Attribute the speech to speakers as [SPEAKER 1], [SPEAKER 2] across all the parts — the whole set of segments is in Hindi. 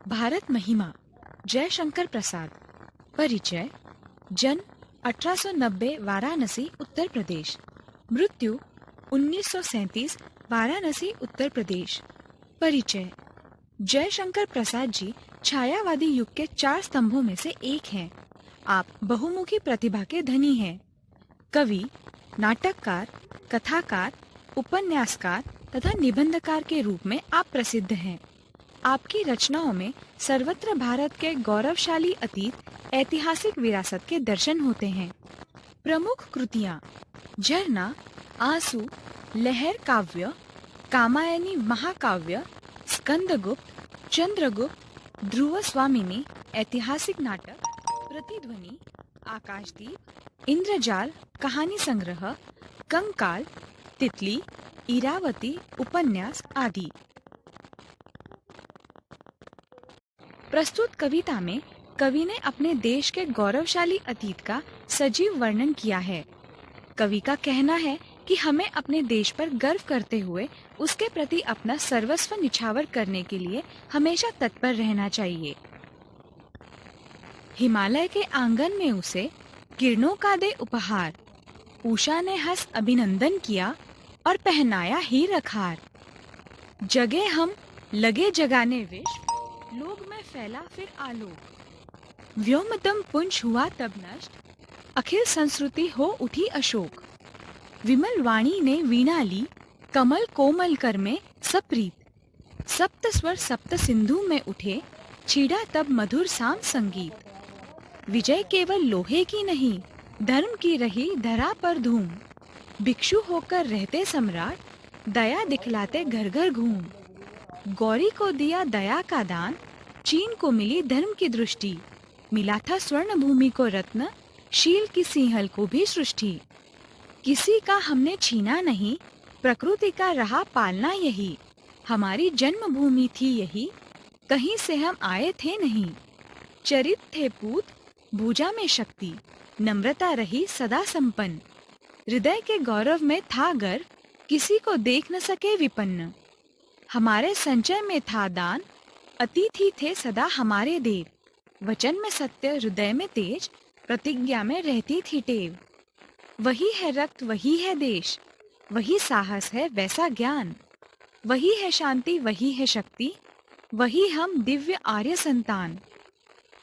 [SPEAKER 1] भारत महिमा जयशंकर प्रसाद। परिचय। जन्म 1890 वाराणसी उत्तर प्रदेश। मृत्यु 1937 वाराणसी उत्तर प्रदेश। परिचय। जयशंकर प्रसाद जी छायावादी युग के 4 स्तंभों में से एक हैं। आप बहुमुखी प्रतिभा के धनी हैं। कवि, नाटककार, कथाकार, उपन्यासकार तथा निबंधकार के रूप में आप प्रसिद्ध हैं। आपकी रचनाओं में सर्वत्र भारत के गौरवशाली अतीत, ऐतिहासिक विरासत के दर्शन होते हैं। प्रमुख कृतियाँ: झरना, आंसू, लहर काव्य, कामायनी महाकाव्य, स्कंदगुप्त, चंद्रगुप्त, ध्रुव स्वामिनी ऐतिहासिक नाटक, प्रतिध्वनि, आकाशदीप, इंद्रजाल कहानी संग्रह, कंकाल, तितली, इरावती उपन्यास आदि। प्रस्तुत कविता में कवि ने अपने देश के गौरवशाली अतीत का सजीव वर्णन किया है। कवि का कहना है कि हमें अपने देश पर गर्व करते हुए उसके प्रति अपना सर्वस्व निछावर करने के लिए हमेशा तत्पर रहना चाहिए। हिमालय के आंगन में उसे किरणों का दे उपहार, उषा ने हंस अभिनंदन किया और पहनाया हीर हार। जगे हम लगे जगाने विश्व, लोक में फैला फिर आलोक। व्योमतम पुंज हुआ तब नष्ट, अखिल संस्कृति हो उठी अशोक। विमल वाणी ने वीणा ली, कमल कोमल कर में सप्रीत। सप्त स्वर सप्त सिंधु में उठे, छीड़ा तब मधुर साम संगीत। विजय केवल लोहे की नहीं, धर्म की रही धरा पर धूम। भिक्षु होकर रहते सम्राट, दया दिखलाते घर घर घूम। गौरी को दिया दया का दान, चीन को मिली धर्म की दृष्टि। मिला था स्वर्ण भूमि को रत्न, शील की सिंहल को भी सृष्टि। किसी का हमने छीना नहीं, प्रकृति का रहा पालना यही। हमारी जन्मभूमि थी यही, कहीं से हम आए थे नहीं। चरित थे पूत, भुजा में शक्ति, नम्रता रही सदा संपन्न। हृदय के गौरव में था गर्व, किसी को देख न सके विपन्न। हमारे संचय में था दान, अतिथि थे सदा हमारे देव। वचन में सत्य, हृदय में तेज, प्रतिज्ञा में रहती थी टेव। वही है रक्त, वही है देश, वही साहस है वैसा ज्ञान। वही है शांति, वही है शक्ति, वही हम दिव्य आर्य संतान।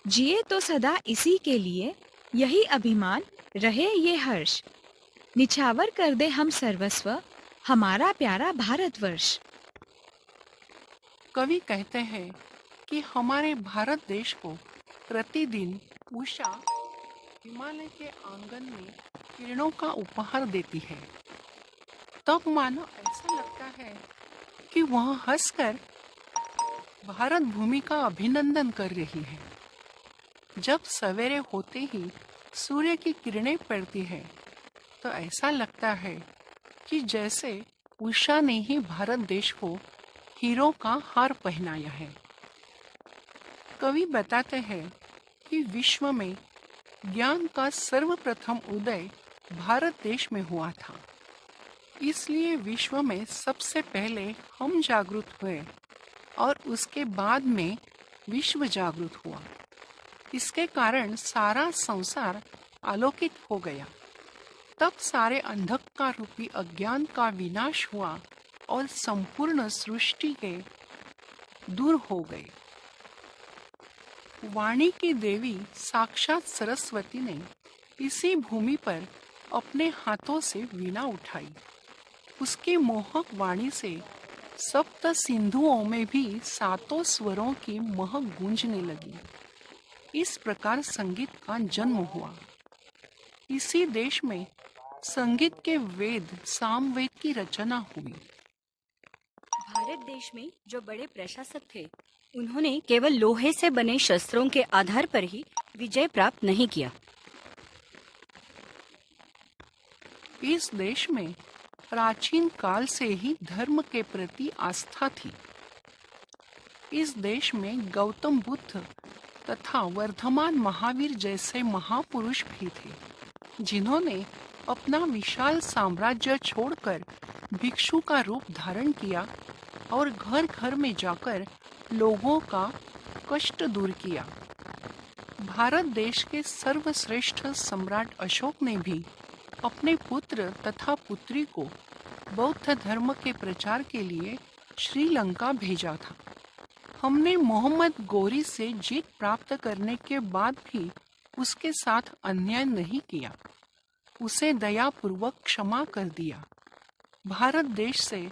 [SPEAKER 1] जिए तो सदा इसी के लिए, यही अभिमान रहे ये हर्ष। निछावर कर दे हम सर्वस्व, हमारा प्यारा भारतवर्ष।
[SPEAKER 2] कवि कहते हैं कि हमारे भारत देश को प्रतिदिन उषा हिमालय के आंगन में किरणों का उपहार देती है। तब मानो ऐसा लगता है कि वह हंसकर भारत भूमि का अभिनंदन कर रही है। जब सवेरे होते ही सूर्य की किरणें पड़ती है तो ऐसा लगता है कि जैसे उषा ने ही भारत देश को हीरों का हार पहनाया है। कवि बताते हैं कि विश्व में ज्ञान का सर्वप्रथम उदय भारत देश में हुआ था। इसलिए विश्व में सबसे पहले हम जागृत हुए और उसके बाद में विश्व जागृत हुआ। इसके कारण सारा संसार आलोकित हो गया। तब सारे अंधकार रूपी अज्ञान का विनाश हुआ और संपूर्ण सृष्टि के दूर हो गए। वाणी की देवी साक्षात सरस्वती ने इसी भूमि पर अपने हाथों से वीणा उठाई। उसकी मोहक वाणी से सप्त सिंधुओं में भी 7 स्वरों की महक गूंजने लगी। इस प्रकार संगीत का जन्म हुआ। इसी देश में संगीत के वेद सामवेद की रचना हुई।
[SPEAKER 3] भारत देश में जो बड़े प्रशासक थे, उन्होंने केवल लोहे से बने शस्त्रों के आधार पर ही विजय प्राप्त नहीं किया।
[SPEAKER 2] इस देश में प्राचीन काल से ही धर्म के प्रति आस्था थी। इस देश में गौतम बुद्ध तथा वर्धमान महावीर जैसे महापुरुष भी थे, जिन्होंने अपना विशाल साम्राज्य छोड़कर भिक्षु का रूप धारण किया और घर घर में जाकर लोगों का कष्ट दूर किया। भारत देश के सर्वश्रेष्ठ सम्राट अशोक ने भी अपने पुत्र तथा पुत्री को बौद्ध धर्म के प्रचार के लिए श्रीलंका भेजा था। हमने मोहम्मद गोरी से जीत प्राप्त करने के बाद भी उसके साथ अन्याय नहीं किया, उसे दयापूर्वक क्षमा कर दिया। भारत देश से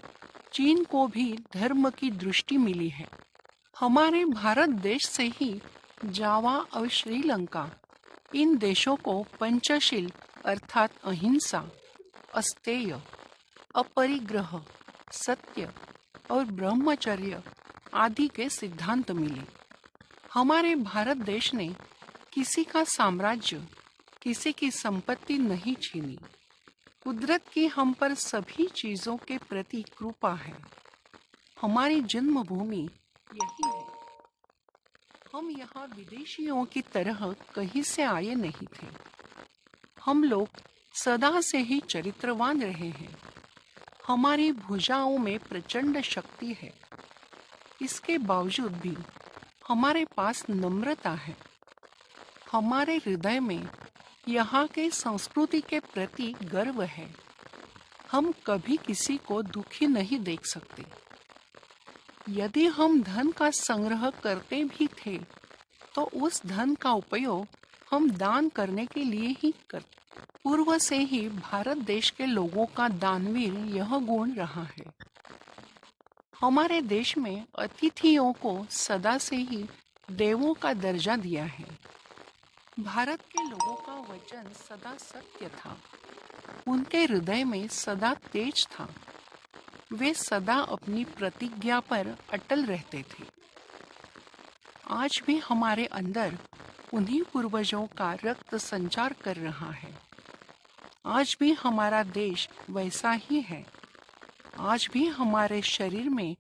[SPEAKER 2] चीन को भी धर्म की दृष्टि मिली है। हमारे भारत देश से ही जावा और श्रीलंका, इन देशों को पंचशील अर्थात अहिंसा, अस्तेय, अपरिग्रह, सत्य और ब्रह्मचर्य आदि के सिद्धांत मिले। हमारे भारत देश ने किसी का साम्राज्य, किसी की संपत्ति नहीं छीनी। कुदरत की हम पर सभी चीजों के प्रति कृपा है। हमारी जन्मभूमि यही है। हम यहाँ विदेशियों की तरह कहीं से आए नहीं थे। हम लोग सदा से ही चरित्रवान रहे हैं। हमारी भुजाओं में प्रचंड शक्ति है। इसके बावजूद भी हमारे पास नम्रता है। हमारे हृदय में यहाँ के संस्कृति के प्रति गर्व है। हम कभी किसी को दुखी नहीं देख सकते। यदि हम धन का संग्रह करते भी थे तो उस धन का उपयोग हम दान करने के लिए ही करते। पूर्व से ही भारत देश के लोगों का दानवीर यह गुण रहा है। हमारे देश में अतिथियों को सदा से ही देवों का दर्जा दिया है। भारत के लोगों का वचन सदा सत्य था। उनके हृदय में सदा तेज था। वे सदा अपनी प्रतिज्ञा पर अटल रहते थे। आज भी हमारे अंदर उन्हीं पूर्वजों का रक्त संचार कर रहा है। आज भी हमारा देश वैसा ही है। आज भी हमारे शरीर में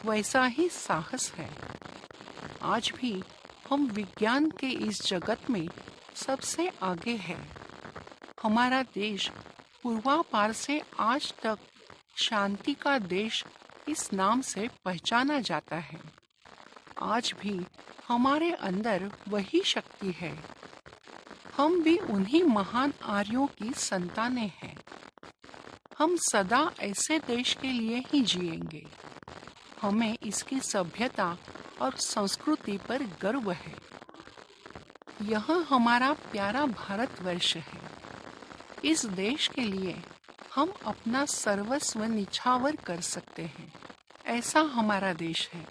[SPEAKER 2] वैसा ही साहस है। आज भी हम विज्ञान के इस जगत में सबसे आगे है। हमारा देश पूर्वापार से आज तक शांति का देश इस नाम से पहचाना जाता है। आज भी हमारे अंदर वही शक्ति है। हम भी उन्हीं महान आर्यों की संतानें हैं। हम सदा ऐसे देश के लिए ही जिएंगे। हमें इसकी सभ्यता और संस्कृति पर गर्व है। यह हमारा प्यारा भारतवर्ष है। इस देश के लिए हम अपना सर्वस्व निछावर कर सकते हैं। ऐसा हमारा देश है।